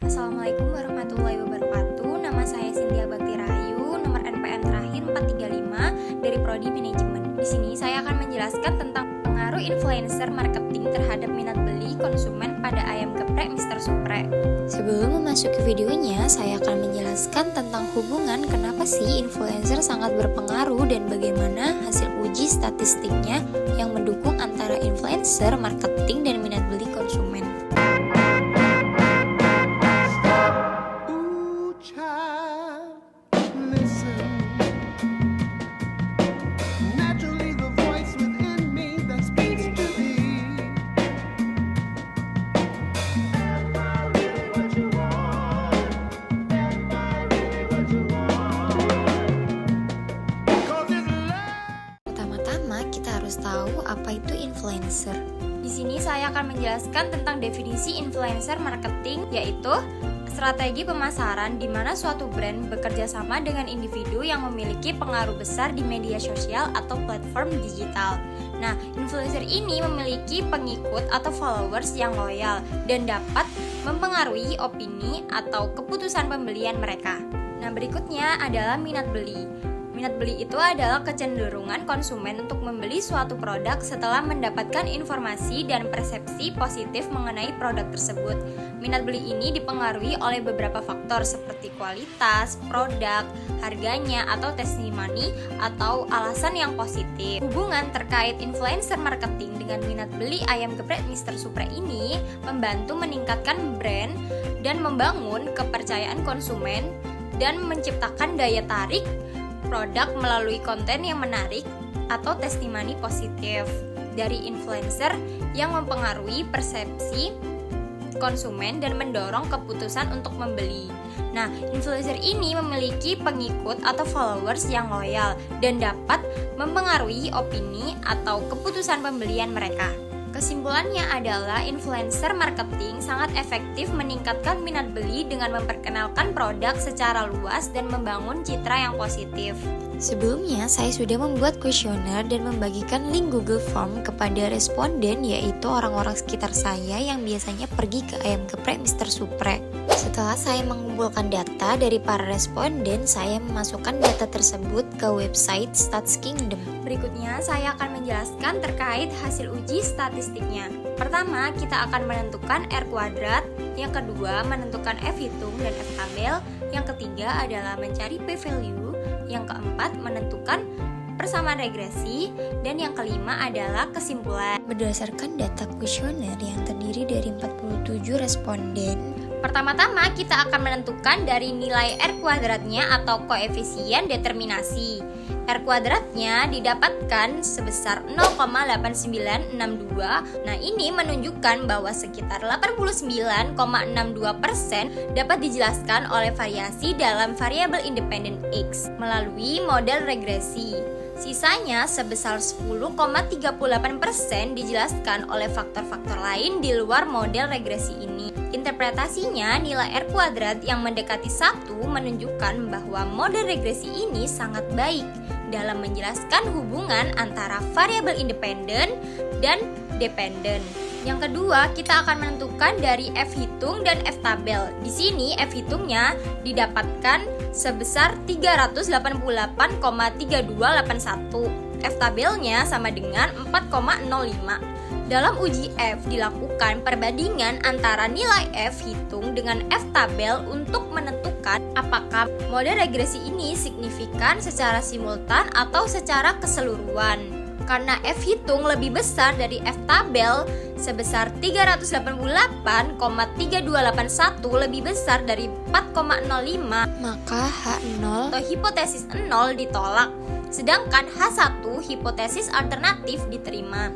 Assalamualaikum warahmatullahi wabarakatuh. Nama saya Cynthia Bakti Rahayu, nomor NPM terakhir 435 dari Prodi Manajemen. Di sini saya akan menjelaskan tentang pengaruh influencer marketing terhadap minat beli konsumen pada ayam geprek Mr. Supre. Sebelum memasuki videonya, saya akan menjelaskan tentang hubungan kenapa sih influencer sangat berpengaruh dan bagaimana hasil uji statistiknya yang mendukung antara influencer marketing dan minat beli konsumen. Pertama-tama kita harus tahu apa itu influencer. Di sini saya akan menjelaskan tentang definisi influencer marketing, yaitu strategi pemasaran di mana suatu brand bekerja sama dengan individu yang memiliki pengaruh besar di media sosial atau platform digital. Nah, influencer ini memiliki pengikut atau followers yang loyal dan dapat mempengaruhi opini atau keputusan pembelian mereka. Nah, berikutnya adalah minat beli. Minat beli itu adalah kecenderungan konsumen untuk membeli suatu produk setelah mendapatkan informasi dan persepsi positif mengenai produk tersebut. Minat beli ini dipengaruhi oleh beberapa faktor seperti kualitas, produk, harganya, atau testimoni, atau alasan yang positif. Hubungan terkait influencer marketing dengan minat beli ayam geprek Mr. Supre ini membantu meningkatkan brand dan membangun kepercayaan konsumen dan menciptakan daya tarik produk melalui konten yang menarik atau testimoni positif dari influencer yang mempengaruhi persepsi konsumen dan mendorong keputusan untuk membeli. Nah, influencer ini memiliki pengikut atau followers yang loyal dan dapat mempengaruhi opini atau keputusan pembelian mereka. Kesimpulannya adalah influencer marketing sangat efektif meningkatkan minat beli dengan memperkenalkan produk secara luas dan membangun citra yang positif. Sebelumnya, saya sudah membuat kuesioner dan membagikan link Google Form kepada responden, yaitu orang-orang sekitar saya yang biasanya pergi ke ayam geprek Mr. Supre. Setelah saya mengumpulkan data dari para responden, saya memasukkan data tersebut ke website Stats Kingdom. Berikutnya, saya akan menjelaskan terkait hasil uji statistiknya. Pertama, kita akan menentukan R kuadrat. Yang kedua, menentukan F hitung dan F tabel. Yang ketiga adalah mencari P value. Yang keempat, menentukan persamaan regresi. Dan yang kelima adalah kesimpulan. Berdasarkan data kuesioner yang terdiri dari 47 responden, pertama-tama kita akan menentukan dari nilai R kuadratnya atau koefisien determinasi. R kuadratnya didapatkan sebesar 0,8962. Nah, ini menunjukkan bahwa sekitar 89,62% dapat dijelaskan oleh variasi dalam variabel independen X melalui model regresi. Sisanya sebesar 10,38% dijelaskan oleh faktor-faktor lain di luar model regresi ini. Interpretasinya, nilai R kuadrat yang mendekati 1 menunjukkan bahwa model regresi ini sangat baik dalam menjelaskan hubungan antara variabel independen dan dependen. Yang kedua, kita akan menentukan dari F hitung dan F tabel. Di sini F hitungnya didapatkan sebesar 388,3281. F tabelnya sama dengan 4,05. Dalam uji F dilakukan perbandingan antara nilai F hitung dengan F tabel untuk menentukan apakah model regresi ini signifikan secara simultan atau secara keseluruhan. Karena F hitung lebih besar dari F tabel sebesar 388,3281 lebih besar dari 4,05, maka H0 atau hipotesis 0 ditolak, sedangkan H1 hipotesis alternatif diterima,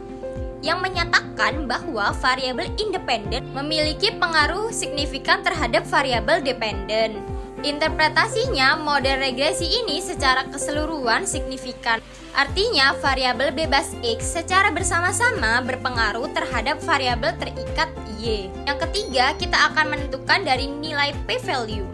yang menyatakan bahwa variabel independen memiliki pengaruh signifikan terhadap variabel dependen. Interpretasinya, model regresi ini secara keseluruhan signifikan. Artinya, variabel bebas X secara bersama-sama berpengaruh terhadap variabel terikat Y. Yang ketiga, kita akan menentukan dari nilai P value.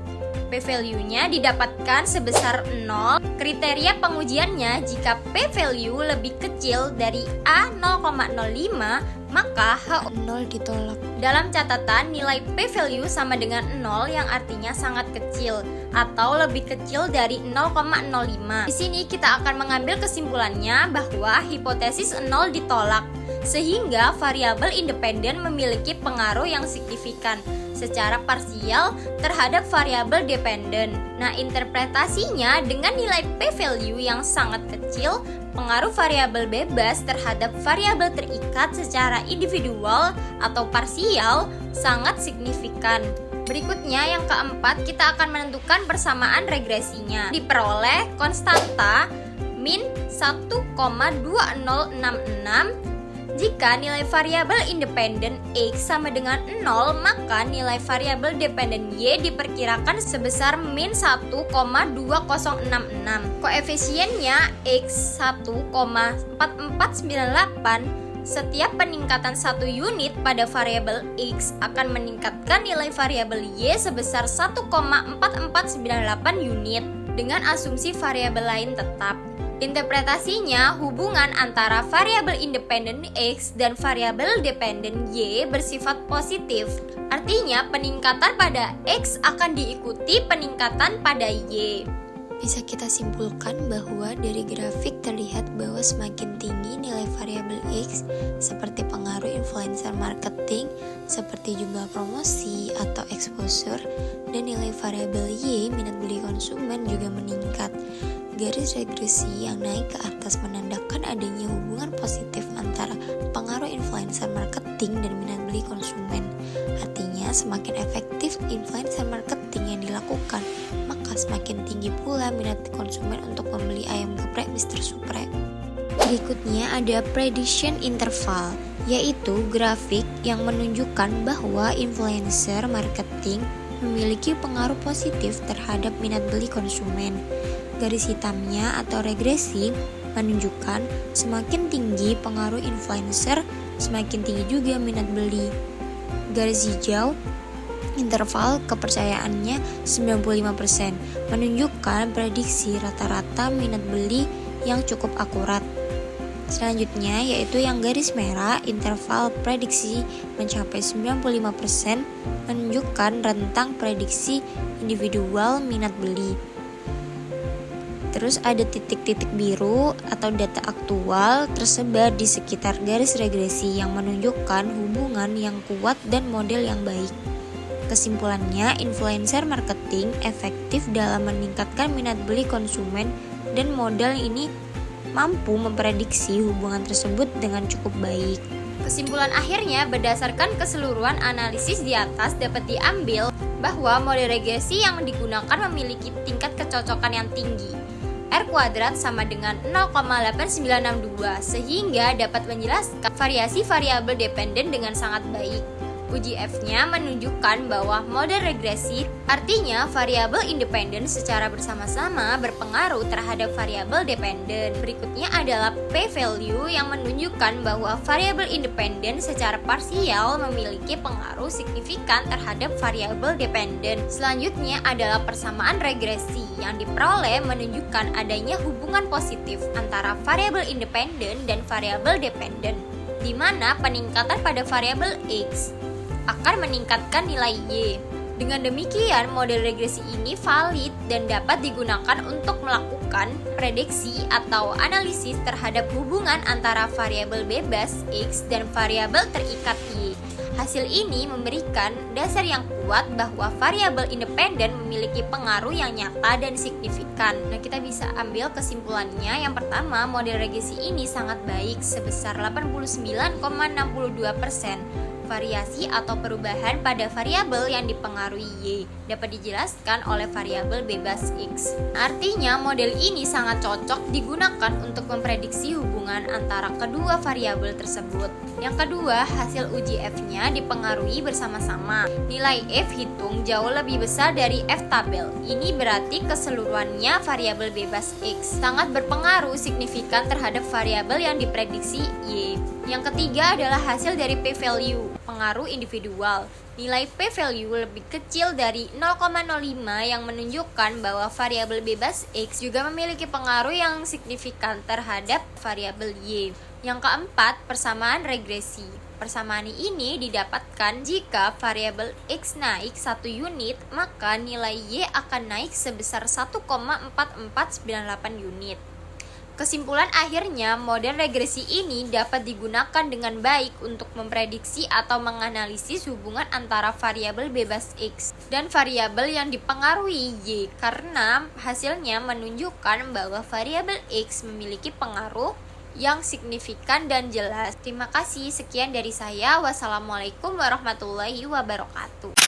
P-value-nya didapatkan sebesar 0. Kriteria pengujiannya, jika P-value lebih kecil dari A 0,05, maka H0 ditolak. Dalam catatan, nilai P-value sama dengan 0 yang artinya sangat kecil atau lebih kecil dari 0,05. Di sini kita akan mengambil kesimpulannya bahwa hipotesis 0 ditolak, sehingga variabel independen memiliki pengaruh yang signifikan secara parsial terhadap variabel dependen. Nah, interpretasinya dengan nilai P-value yang sangat kecil, pengaruh variabel bebas terhadap variabel terikat secara individual atau parsial sangat signifikan. Berikutnya yang keempat, kita akan menentukan persamaan regresinya. Diperoleh konstanta min 1,2066. Jika nilai variabel independen X sama dengan 0, maka nilai variabel dependen Y diperkirakan sebesar min 1,2066. Koefisiennya X 1,4498. Setiap peningkatan 1 unit pada variabel X akan meningkatkan nilai variabel Y sebesar 1,4498 unit dengan asumsi variabel lain tetap. Interpretasinya, hubungan antara variabel independen X dan variabel dependen Y bersifat positif. Artinya, peningkatan pada X akan diikuti peningkatan pada Y. Bisa kita simpulkan bahwa dari grafik terlihat bahwa semakin tinggi nilai variabel X seperti pengaruh influencer marketing seperti jumlah promosi atau exposure, dan nilai variabel Y minat beli konsumen juga meningkat. Garis regresi yang naik ke atas menandakan adanya hubungan positif antara pengaruh influencer marketing dan minat beli konsumen. Artinya, semakin efektif influencer marketing yang dilakukan, maka semakin tinggi pula minat konsumen untuk membeli ayam geprek Mr. Supre. Berikutnya ada prediction interval, yaitu grafik yang menunjukkan bahwa influencer marketing memiliki pengaruh positif terhadap minat beli konsumen. Garis hitamnya atau regresi menunjukkan semakin tinggi pengaruh influencer, semakin tinggi juga minat beli. Garis hijau interval kepercayaannya 95%, menunjukkan prediksi rata-rata minat beli yang cukup akurat. Selanjutnya yaitu yang garis merah, interval prediksi mencapai 95%, menunjukkan rentang prediksi individual minat beli. Terus ada titik-titik biru atau data aktual tersebar di sekitar garis regresi yang menunjukkan hubungan yang kuat dan model yang baik. Kesimpulannya, influencer marketing efektif dalam meningkatkan minat beli konsumen dan model ini mampu memprediksi hubungan tersebut dengan cukup baik. Kesimpulan akhirnya, berdasarkan keseluruhan analisis di atas dapat diambil bahwa model regresi yang digunakan memiliki tingkat kecocokan yang tinggi. R kuadrat sama dengan 0,8962 sehingga dapat menjelaskan variasi variabel dependen dengan sangat baik. Uji F-nya menunjukkan bahwa model regresi artinya variabel independen secara bersama-sama berpengaruh terhadap variabel dependen. Berikutnya adalah P-value yang menunjukkan bahwa variabel independen secara parsial memiliki pengaruh signifikan terhadap variabel dependen. Selanjutnya adalah persamaan regresi yang diperoleh menunjukkan adanya hubungan positif antara variabel independen dan variabel dependen, di mana peningkatan pada variabel X akan meningkatkan nilai Y. Dengan demikian, model regresi ini valid dan dapat digunakan untuk melakukan prediksi atau analisis terhadap hubungan antara variabel bebas X dan variabel terikat Y. Hasil ini memberikan dasar yang kuat bahwa variabel independen memiliki pengaruh yang nyata dan signifikan. Nah, kita bisa ambil kesimpulannya. Yang pertama, model regresi ini sangat baik sebesar 89,62%. Variasi atau perubahan pada variabel yang dipengaruhi Y dapat dijelaskan oleh variabel bebas X. Artinya, model ini sangat cocok digunakan untuk memprediksi hubungan antara kedua variabel tersebut. Yang kedua, hasil uji F-nya dipengaruhi bersama-sama. Nilai F hitung jauh lebih besar dari F tabel. Ini berarti keseluruhannya variabel bebas X sangat berpengaruh signifikan terhadap variabel yang diprediksi Y. Yang ketiga adalah hasil dari P-value, pengaruh individual. nilai p-value lebih kecil dari 0,05 yang menunjukkan bahwa variabel bebas X juga memiliki pengaruh yang signifikan terhadap variabel Y. Yang keempat, persamaan regresi. Persamaan ini didapatkan jika variabel X naik 1 unit, maka nilai Y akan naik sebesar 1,4498 unit. Kesimpulan akhirnya, model regresi ini dapat digunakan dengan baik untuk memprediksi atau menganalisis hubungan antara variabel bebas X dan variabel yang dipengaruhi Y, karena hasilnya menunjukkan bahwa variabel X memiliki pengaruh yang signifikan dan jelas. Terima kasih, sekian dari saya. Wassalamualaikum warahmatullahi wabarakatuh.